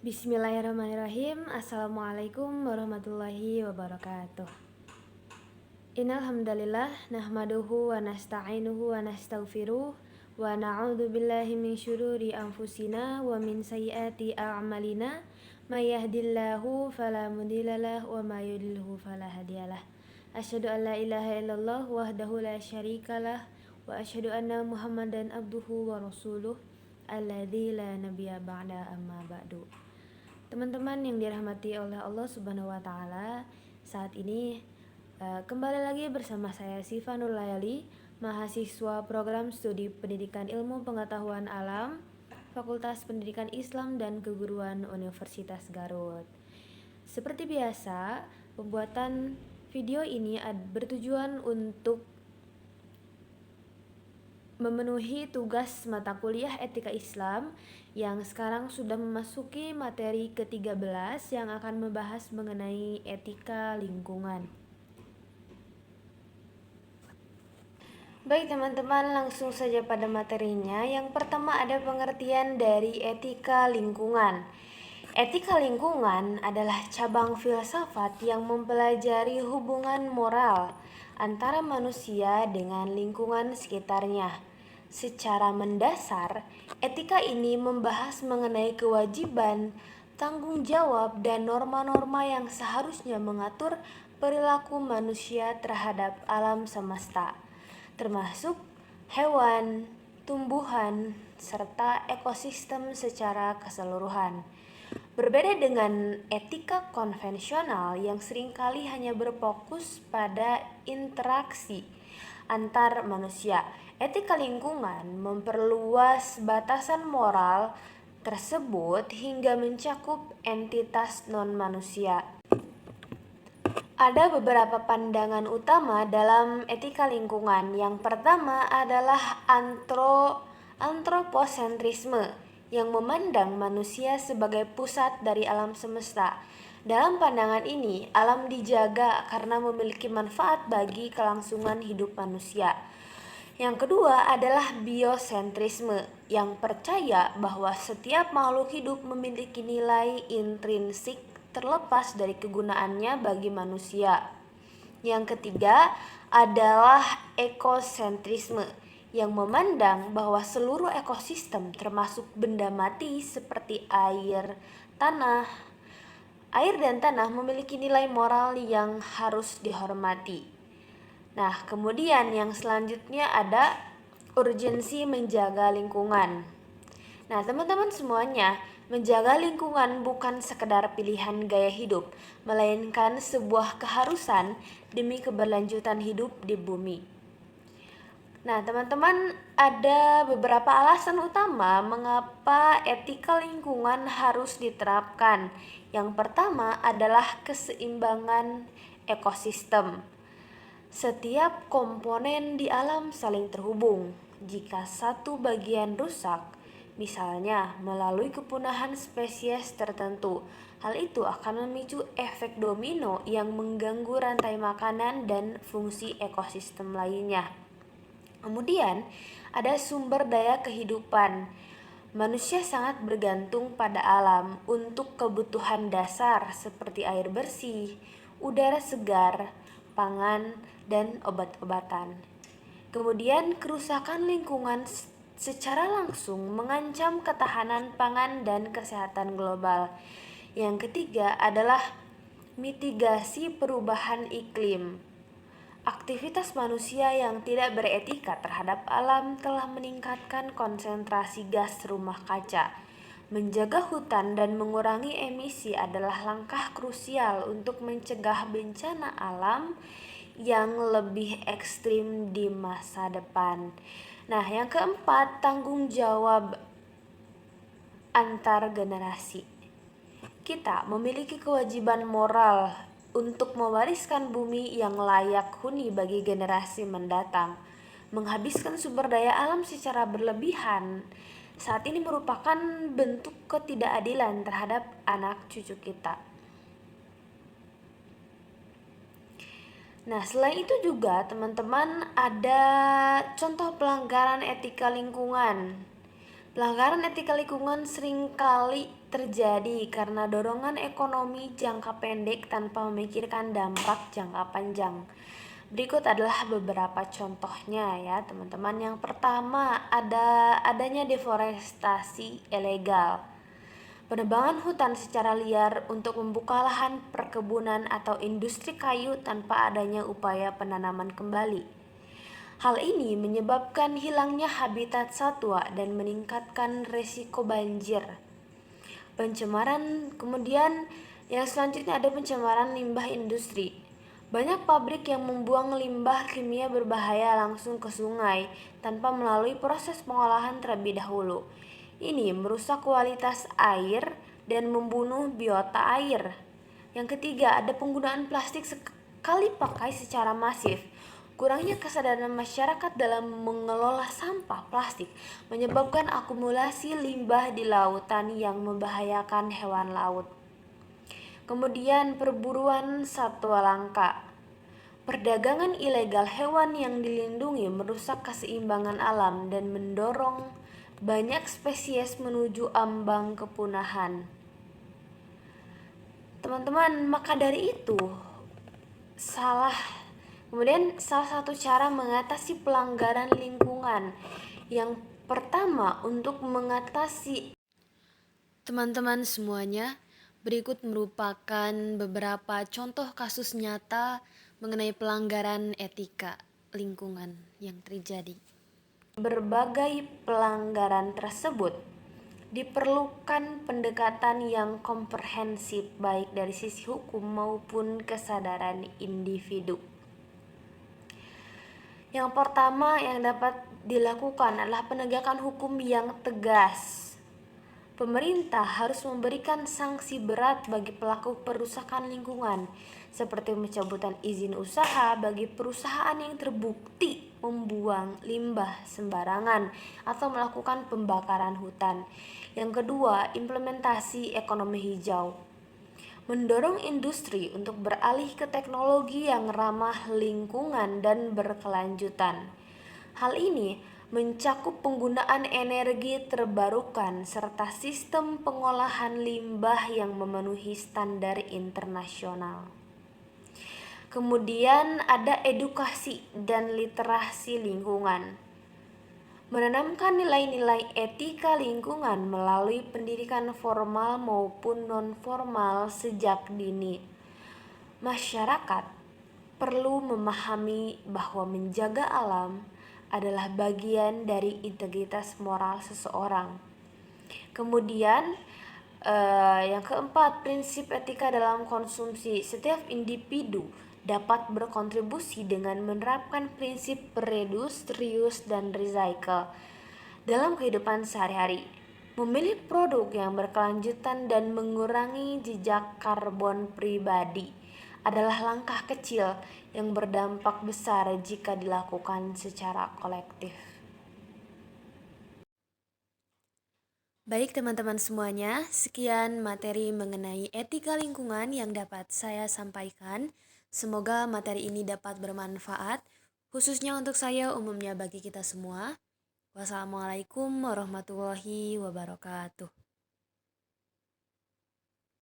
Bismillahirrahmanirrahim. Assalamualaikum warahmatullahi wabarakatuh. Innal hamdalillah nahmaduhu wa nasta'inuhu wa nastaghfiruh wa na'udzu billahi min syururi anfusina wa min sayyiati a'malina. May yahdihillahu fala mudhillalah wa may yudlilhu fala hadiyalah. Asyhadu an la ilaha illallah wahdahu la syarikalah wa asyhadu anna Muhammadan abduhu wa rasuluh alladzi la nabiyya ba'da amma ba'du. Teman-teman yang dirahmati oleh Allah Subhanahu wa taala, saat ini kembali lagi bersama saya Siva Nur Layali, mahasiswa program studi Pendidikan Ilmu Pengetahuan Alam, Fakultas Pendidikan Islam dan Keguruan Universitas Garut. Seperti biasa, pembuatan video ini bertujuan untuk memenuhi tugas mata kuliah Etika Islam yang sekarang sudah memasuki materi ke-13 yang akan membahas mengenai etika lingkungan. Baik teman-teman, langsung saja pada materinya. Yang pertama ada pengertian dari etika lingkungan. Etika lingkungan adalah cabang filsafat yang mempelajari hubungan moral antara manusia dengan lingkungan sekitarnya. Secara mendasar, etika ini membahas mengenai kewajiban, tanggung jawab, dan norma-norma yang seharusnya mengatur perilaku manusia terhadap alam semesta, termasuk hewan, tumbuhan, serta ekosistem secara keseluruhan. Berbeda dengan etika konvensional yang seringkali hanya berfokus pada interaksi antar manusia, etika lingkungan memperluas batasan moral tersebut hingga mencakup entitas non-manusia. Ada beberapa pandangan utama dalam etika lingkungan. Yang pertama adalah antroposentrisme yang memandang manusia sebagai pusat dari alam semesta. Dalam pandangan ini, alam dijaga karena memiliki manfaat bagi kelangsungan hidup manusia. Yang kedua adalah biosentrisme yang percaya bahwa setiap makhluk hidup memiliki nilai intrinsik terlepas dari kegunaannya bagi manusia. Yang ketiga adalah ekosentrisme yang memandang bahwa seluruh ekosistem termasuk benda mati seperti air dan tanah memiliki nilai moral yang harus dihormati. Nah, kemudian yang selanjutnya ada urgensi menjaga lingkungan. Nah, teman-teman semuanya, menjaga lingkungan bukan sekedar pilihan gaya hidup, melainkan sebuah keharusan demi keberlanjutan hidup di bumi. Nah, teman-teman, ada beberapa alasan utama mengapa etika lingkungan harus diterapkan. Yang pertama adalah keseimbangan ekosistem. Setiap komponen di alam saling terhubung. Jika satu bagian rusak, misalnya melalui kepunahan spesies tertentu, hal itu akan memicu efek domino yang mengganggu rantai makanan dan fungsi ekosistem lainnya. Kemudian, ada sumber daya kehidupan. Manusia sangat bergantung pada alam untuk kebutuhan dasar seperti air bersih, udara segar, pangan, dan obat-obatan. Kemudian kerusakan lingkungan secara langsung mengancam ketahanan pangan dan kesehatan global. Yang ketiga adalah mitigasi perubahan iklim. Aktivitas manusia yang tidak beretika terhadap alam telah meningkatkan konsentrasi gas rumah kaca. Menjaga hutan dan mengurangi emisi adalah langkah krusial untuk mencegah bencana alam yang lebih ekstrim di masa depan. Nah, yang keempat, tanggung jawab antar generasi. Kita memiliki kewajiban moral untuk mewariskan bumi yang layak huni bagi generasi mendatang. Menghabiskan sumber daya alam secara berlebihan saat ini merupakan bentuk ketidakadilan terhadap anak cucu kita. Nah, selain itu juga teman-teman ada contoh pelanggaran etika lingkungan. Pelanggaran etika lingkungan seringkali terjadi karena dorongan ekonomi jangka pendek tanpa memikirkan dampak jangka panjang. Berikut adalah beberapa contohnya ya teman-teman. Yang pertama adanya deforestasi ilegal. Penebangan hutan secara liar untuk membuka lahan perkebunan atau industri kayu tanpa adanya upaya penanaman kembali. Hal ini menyebabkan hilangnya habitat satwa dan meningkatkan risiko banjir. Pencemaran, kemudian yang selanjutnya ada pencemaran limbah industri. Banyak pabrik yang membuang limbah kimia berbahaya langsung ke sungai tanpa melalui proses pengolahan terlebih dahulu. Ini merusak kualitas air dan membunuh biota air. Yang ketiga, ada penggunaan plastik sekali pakai secara masif. Kurangnya kesadaran masyarakat dalam mengelola sampah plastik menyebabkan akumulasi limbah di lautan yang membahayakan hewan laut. Kemudian perburuan satwa langka. Perdagangan ilegal hewan yang dilindungi merusak keseimbangan alam dan mendorong banyak spesies menuju ambang kepunahan. Teman-teman, maka dari itu Kemudian salah satu cara mengatasi pelanggaran lingkungan yang pertama untuk mengatasi teman-teman semuanya, berikut merupakan beberapa contoh kasus nyata mengenai pelanggaran etika lingkungan yang terjadi. Berbagai pelanggaran tersebut diperlukan pendekatan yang komprehensif baik dari sisi hukum maupun kesadaran individu. Yang pertama yang dapat dilakukan adalah penegakan hukum yang tegas. Pemerintah harus memberikan sanksi berat bagi pelaku perusakan lingkungan, seperti pencabutan izin usaha bagi perusahaan yang terbukti membuang limbah sembarangan atau melakukan pembakaran hutan. Yang kedua, implementasi ekonomi hijau. Mendorong industri untuk beralih ke teknologi yang ramah lingkungan dan berkelanjutan. Hal ini mencakup penggunaan energi terbarukan serta sistem pengolahan limbah yang memenuhi standar internasional. Kemudian ada edukasi dan literasi lingkungan. Menanamkan nilai-nilai etika lingkungan melalui pendidikan formal maupun non-formal sejak dini. Masyarakat perlu memahami bahwa menjaga alam adalah bagian dari integritas moral seseorang. Kemudian yang keempat, prinsip etika dalam konsumsi. Setiap individu dapat berkontribusi dengan menerapkan prinsip reduce, reuse, dan recycle dalam kehidupan sehari-hari. Memilih produk yang berkelanjutan dan mengurangi jejak karbon pribadi adalah langkah kecil yang berdampak besar jika dilakukan secara kolektif. Baik teman-teman semuanya, sekian materi mengenai etika lingkungan yang dapat saya sampaikan. Semoga materi ini dapat bermanfaat, khususnya untuk saya, umumnya bagi kita semua. Wassalamualaikum warahmatullahi wabarakatuh.